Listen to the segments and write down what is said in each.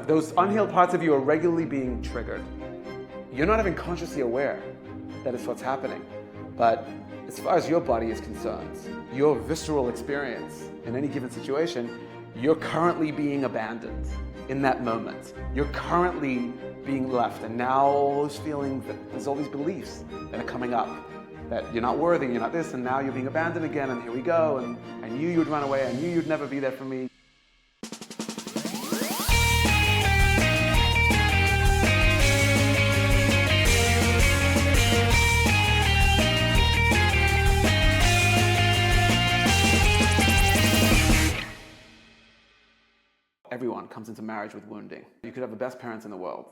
Those unhealed parts of you are regularly being triggered. You're not even consciously aware that it's what's happening. But as far as your body is concerned, your visceral experience in any given situation, you're currently being abandoned in that moment. You're currently being left. And now all those feelings, there's all these beliefs that are coming up. That you're not worthy, you're not this, and now you're being abandoned again, and here we go, and I knew you'd run away, I knew you'd never be there for me. Everyone comes into marriage with wounding. You could have the best parents in the world.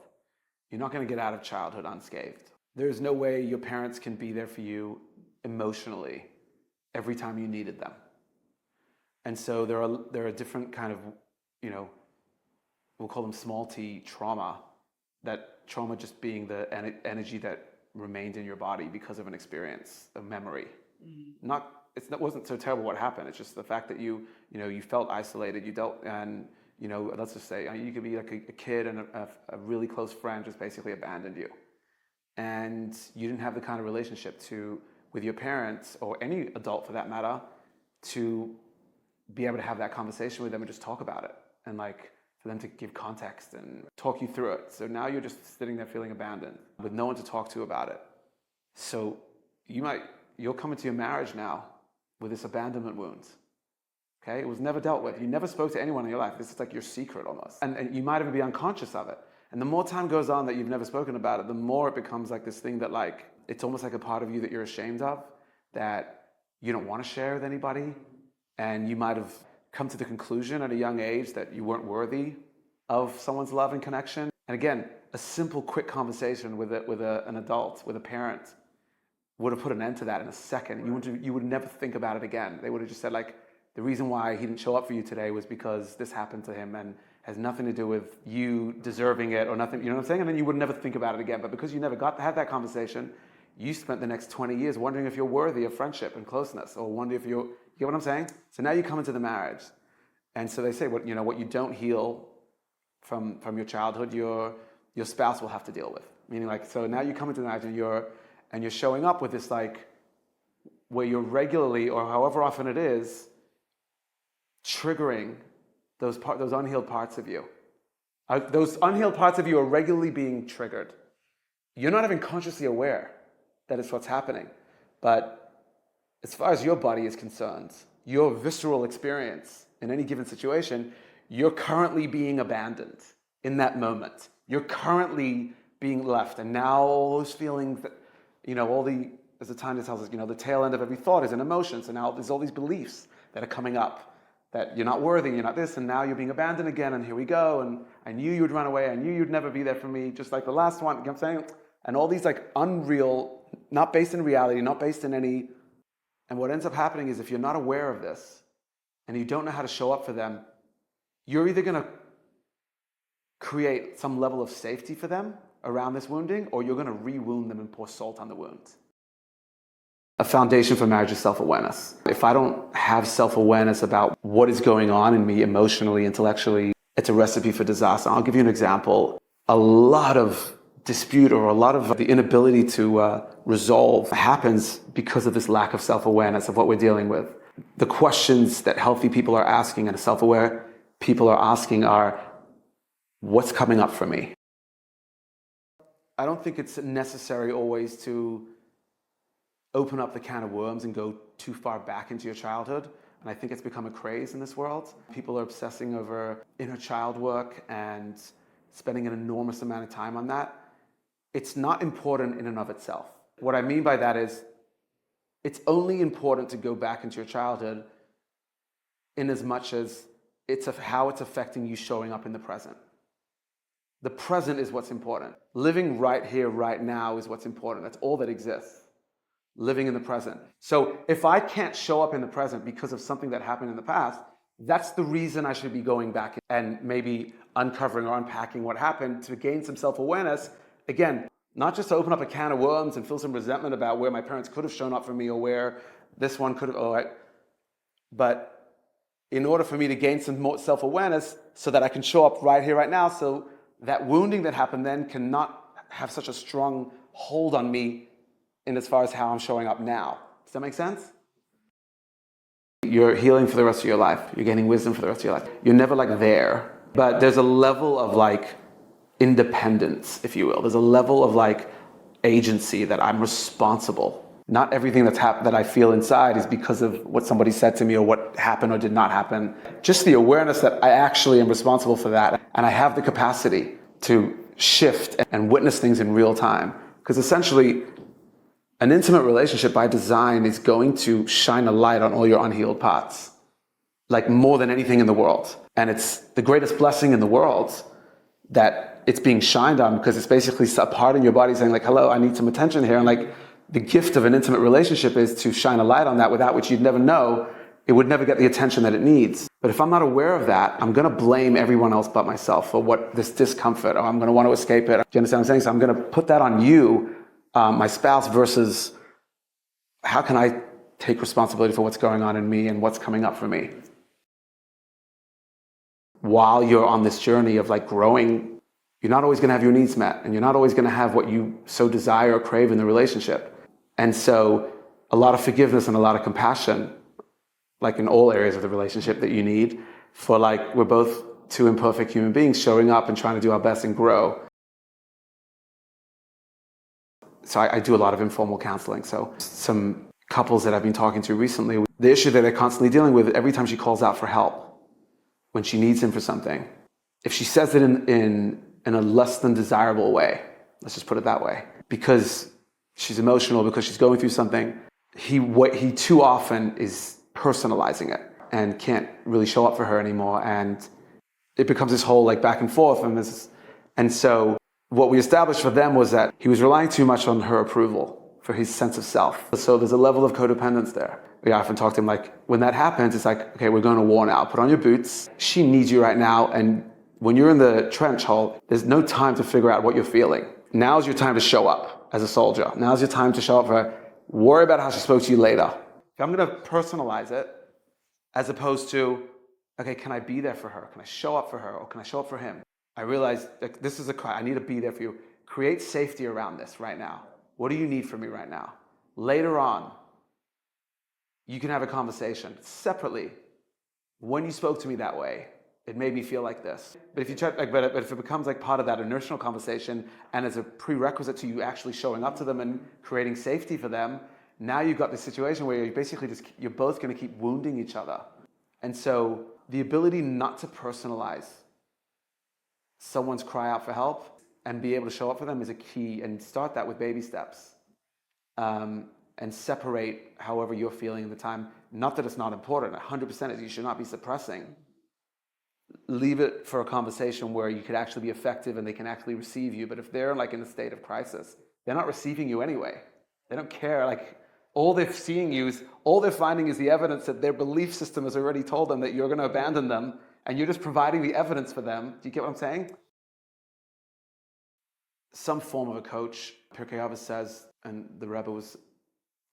You're not going to get out of childhood unscathed. There's no way your parents can be there for you emotionally every time you needed them. And so there are different kind of, we'll call them small t trauma, that trauma just being the energy that remained in your body because of an experience, a memory. Mm-hmm. It wasn't so terrible what happened. It's just the fact that you felt isolated, let's just say you could be like a kid and a really close friend just basically abandoned you. And you didn't have the kind of relationship with your parents, or any adult for that matter, to be able to have that conversation with them and just talk about it. And for them to give context and talk you through it. So now you're just sitting there feeling abandoned with no one to talk to about it. So you'll come into your marriage now with this abandonment wound. Okay, it was never dealt with. You never spoke to anyone in your life. This is like your secret almost. And you might even be unconscious of it. And the more time goes on that you've never spoken about it, the more it becomes like this thing that it's almost like a part of you that you're ashamed of, that you don't want to share with anybody. And you might have come to the conclusion at a young age that you weren't worthy of someone's love and connection. And again, a simple, quick conversation with an adult, with a parent, would have put an end to that in a second. You would never think about it again. They would have just said the reason why he didn't show up for you today was because this happened to him and has nothing to do with you deserving it or nothing, you know what I'm saying? And then you would never think about it again. But because you never got to have that conversation, you spent the next 20 years wondering if you're worthy of friendship and closeness, or wondering if you get what I'm saying? So now you come into the marriage. And so they say, what you don't heal from your childhood, your spouse will have to deal with. Meaning so now you come into the marriage and you're showing up with this where you're regularly, or however often it is, triggering those unhealed parts of you. Those unhealed parts of you are regularly being triggered. You're not even consciously aware that it's what's happening. But as far as your body is concerned, your visceral experience in any given situation, you're currently being abandoned in that moment. You're currently being left. And now all those feelings that, as the Tanya tells us, the tail end of every thought is an emotion. So now there's all these beliefs that are coming up. That you're not worthy, you're not this, and now you're being abandoned again, and here we go, and I knew you'd run away, I knew you'd never be there for me, just like the last one, you know what I'm saying? And all these unreal, not based in reality, not based in any, and what ends up happening is if you're not aware of this, and you don't know how to show up for them, you're either going to create some level of safety for them around this wounding, or you're going to re-wound them and pour salt on the wound. A foundation for marriage is self-awareness. If I don't have self-awareness about what is going on in me emotionally, intellectually, it's a recipe for disaster. I'll give you an example. A lot of dispute, or a lot of the inability to resolve, happens because of this lack of self-awareness of what we're dealing with. The questions that healthy people are asking and self-aware people are asking are, what's coming up for me? I don't think it's necessary always to open up the can of worms and go too far back into your childhood. And I think it's become a craze in this world. People are obsessing over inner child work and spending an enormous amount of time on that. It's not important in and of itself. What I mean by that is, it's only important to go back into your childhood in as much as how it's affecting you showing up in the present. The present is what's important. Living right here, right now is what's important. That's all that exists. Living in the present. So if I can't show up in the present because of something that happened in the past, that's the reason I should be going back and maybe uncovering or unpacking what happened to gain some self-awareness. Again, not just to open up a can of worms and feel some resentment about where my parents could have shown up for me or where this one could have, but in order for me to gain some more self-awareness so that I can show up right here, right now, so that wounding that happened then cannot have such a strong hold on me in as far as how I'm showing up now. Does that make sense? You're healing for the rest of your life. You're gaining wisdom for the rest of your life. You're never like there, but there's a level of like independence, if you will. There's a level of like agency that I'm responsible. Not everything that I feel inside is because of what somebody said to me or what happened or did not happen. Just the awareness that I actually am responsible for that, and I have the capacity to shift and witness things in real time. Because essentially, an intimate relationship by design is going to shine a light on all your unhealed parts, like more than anything in the world. And it's the greatest blessing in the world that it's being shined on, because it's basically a part in your body saying like, hello, I need some attention here. And like, the gift of an intimate relationship is to shine a light on that, without which you'd never know. It would never get the attention that it needs. But if I'm not aware of that, I'm going to blame everyone else but myself for what this discomfort, or I'm going to want to escape it. Do you understand what I'm saying? So I'm going to put that on you, my spouse, versus how can I take responsibility for what's going on in me and what's coming up for me? While you're on this journey of like growing, you're not always going to have your needs met, and you're not always going to have what you so desire or crave in the relationship. And so a lot of forgiveness and a lot of compassion, like in all areas of the relationship, that you need for like, we're both two imperfect human beings showing up and trying to do our best and grow. So I do a lot of informal counseling. So some couples that I've been talking to recently, the issue that they're constantly dealing with every time she calls out for help, when she needs him for something, if she says it in a less than desirable way, let's just put it that way, because she's emotional, because she's going through something, he too often is personalizing it and can't really show up for her anymore. And it becomes this whole like back and forth. And so what we established for them was that he was relying too much on her approval for his sense of self. So there's a level of codependence there. We often talk to him like, when that happens, it's like, okay, we're going to war now. Put on your boots. She needs you right now. And when you're in the trench hole, there's no time to figure out what you're feeling. Now's your time to show up as a soldier. Now's your time to show up for her. Worry about how she spoke to you later. If I'm going to personalize it, as opposed to, okay, can I be there for her? Can I show up for her? Or can I show up for him? I realize that this is a cry. I need to be there for you. Create safety around this right now. What do you need from me right now? Later on, you can have a conversation separately. When you spoke to me that way, it made me feel like this. But if you try, but if it becomes like part of that inertial conversation, and as a prerequisite to you actually showing up to them and creating safety for them, now you've got this situation where you're basically you're both going to keep wounding each other. And so the ability not to personalize someone's cry out for help and be able to show up for them is a key. And start that with baby steps, and separate however you're feeling at the time. Not that it's not important. 100% is you should not be suppressing. Leave it for a conversation where you could actually be effective and they can actually receive you. But if they're like in a state of crisis, they're not receiving you anyway. They don't care. Like, all they're finding is the evidence that their belief system has already told them that you're going to abandon them, and you're just providing the evidence for them. Do you get what I'm saying? Some form of a coach. Pirkei Avos says, and the Rebbe was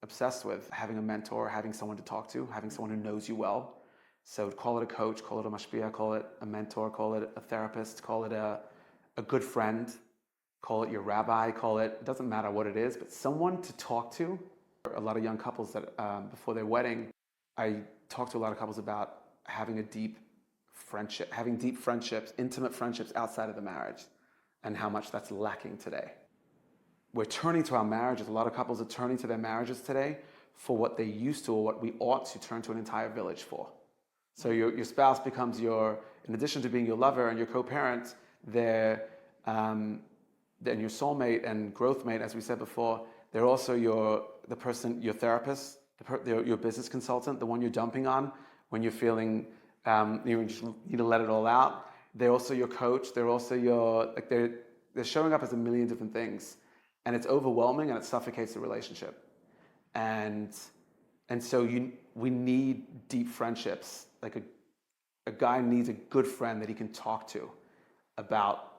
obsessed with, having a mentor, having someone to talk to, having someone who knows you well. So call it a coach, call it a mashpia, call it a mentor, call it a therapist, call it a good friend, call it your rabbi, it doesn't matter what it is, but someone to talk to. A lot of young couples that before their wedding, I talk to a lot of couples about having a deep friendship, having deep friendships, intimate friendships outside of the marriage, and how much that's lacking today. We're turning to our marriages. A lot of couples are turning to their marriages today for what they used to, or what we ought to turn to an entire village for. So your spouse becomes in addition to being your lover and your co-parent, then your soulmate and growth mate, as we said before. They're also your therapist, your business consultant, the one you're dumping on when you're feeling you just need to let it all out. They're also your coach. They're also they're showing up as a million different things, and it's overwhelming and it suffocates the relationship. And so we need deep friendships. Like a guy needs a good friend that he can talk to about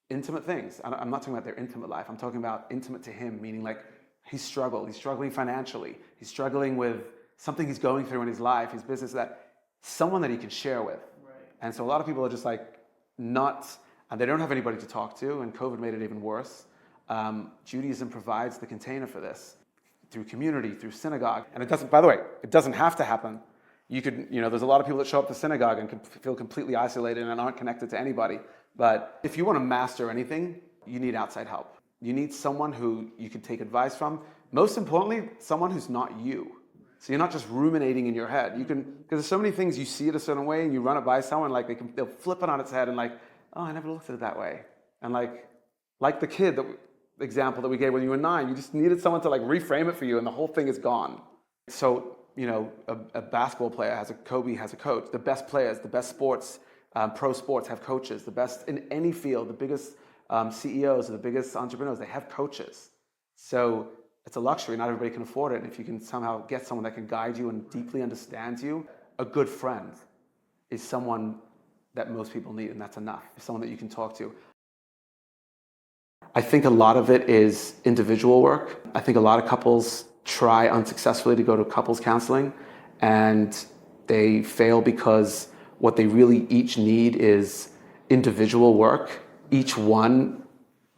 intimate things. I'm not talking about their intimate life. I'm talking about intimate to him, meaning like he's struggling financially. He's struggling with something he's going through in his life, his business, that someone that he can share with. Right. And so a lot of people are just like nuts, and they don't have anybody to talk to, and COVID made it even worse. Judaism provides the container for this through community, through synagogue. And it doesn't, by the way, it doesn't have to happen. You could, there's a lot of people that show up to synagogue and can feel completely isolated and aren't connected to anybody. But if you want to master anything, you need outside help. You need someone who you can take advice from. Most importantly, someone who's not you. So you're not just ruminating in your head. Because there's so many things you see it a certain way and you run it by someone, like they'll flip it on its head and like, oh, I never looked at it that way. And like the kid example that we gave when you were 9, you just needed someone to like reframe it for you and the whole thing is gone. So, a basketball player Kobe has a coach. The best players, the best sports, pro sports have coaches. The best in any field, the biggest CEOs, the biggest entrepreneurs, they have coaches. So it's a luxury. Not everybody can afford it. And if you can somehow get someone that can guide you and deeply understands you, a good friend is someone that most people need, and that's enough. It's someone that you can talk to. I think a lot of it is individual work. I think a lot of couples try unsuccessfully to go to couples counseling, and they fail because what they really each need is individual work, each one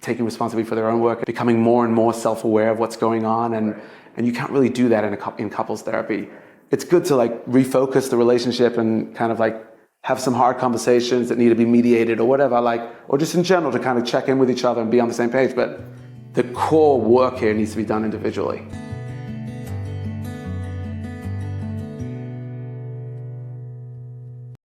taking responsibility for their own work, becoming more and more self-aware of what's going on, and you can't really do that in couples therapy. It's good to like refocus the relationship and kind of like have some hard conversations that need to be mediated or whatever, or just in general to kind of check in with each other and be on the same page. But the core work here needs to be done individually.